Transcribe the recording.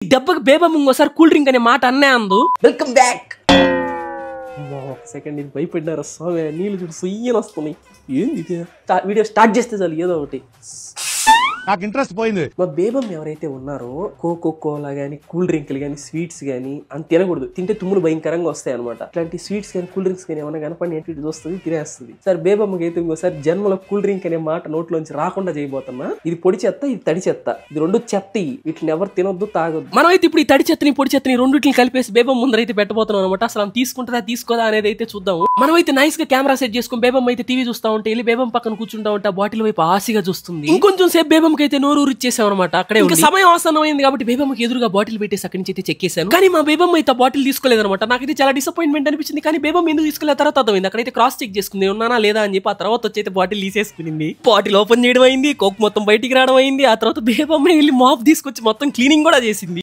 దెబ్బకి బేబమ్మ ఇంకోసారి cool drink అనే మాట అన్నే అందు. Welcome back. సెకండ్ ఇది భయపడినారా స్వామి, నీళ్ళు చూడు సుయ్యని వస్తున్నాయి. ఏంది వీడియో స్టార్ట్ చేస్తే చాలు ఏదో ఒకటి. నాకు ఇంట్రెస్ట్ పోయింది. మా బేబమ్మ ఎవరైతే ఉన్నారో కోకో కోలా గానీ కూల్ డ్రింక్లు కానీ స్వీట్స్ కానీ అంత తినకూడదు, తింటే తుమ్ములు భయంకరంగా వస్తాయి అనమాట. ఇట్లాంటి స్వీట్స్ కానీ కూల్ డ్రింక్స్ కానీ ఏమైనా కనపడి ఏంటి వస్తుంది తినేస్తుంది. సరే బేబమ్మకి అయితే ఇంకోసారి జన్మలో కూల్ డ్రింక్ అనే మాట నోట్లోంచి రాకుండా చేయబోతున్నా. ఇది పొడి చెత్త, ఇది తడి చెత్త, ఇది రెండు చెత్త. వీటిని ఎవరు తినొద్దు తాగొద్దు. మనం అయితే ఇప్పుడు ఈ తడి చెత్తని పొడి చెత్తని రెండింటిని కలిపేసి బేబమ్మ ముందర అయితే పెట్టబోతున్నాం అనమాట. అసలు ఆమె తీసుకుంటుందా తీసుకోదా అనేది అయితే చూద్దాం. మనం అయితే నైస్ గా కెమెరా సెట్ చేసుకుని బేబమ్మ అయితే టీవీ చూస్తా ఉంటే వెళ్ళి బేబమ్మ పక్కన కూర్చుంటా ఉంటే బాటిల్ వైపు ఆశగా చూస్తుంది. ఇంకొంచెం సేపు బేబమ్మకి అయితే నోరు ఊరిచ్చేసాం అనమాట. అక్కడే ఇంకా సమయం ఆసనం అయింది కాబట్టి బేబమ్మకి ఎదురుగా బాటిల్ పెట్టేసి అక్కడి నుంచి అయితే చెక్కేసాను. కానీ మా బేబమ్మ అయితే బాటిల్ తీసుకోలేదనమాట. నాకైతే చాలా డిసప్పాయింట్మెంట్ అనిపించింది. కానీ బేబమ్మ ఎందుకు తీసుకోలే తర్వాత అర్థమైంది. అక్కడైతే క్రాస్ చెక్ చేసుకుంది ఉన్నానా లేదా అని చెప్పి. ఆ తర్వాత వచ్చి బాటిల్ తీసేసుకునింది. బాటిల్ ఓపెన్ చేయడం అయింది, కోక్ మొత్తం బయటికి రావడం అయింది. ఆ తర్వాత బేబమ్మ వెళ్ళి మాప్ తీసుకొచ్చి మొత్తం క్లీనింగ్ కూడా చేసింది.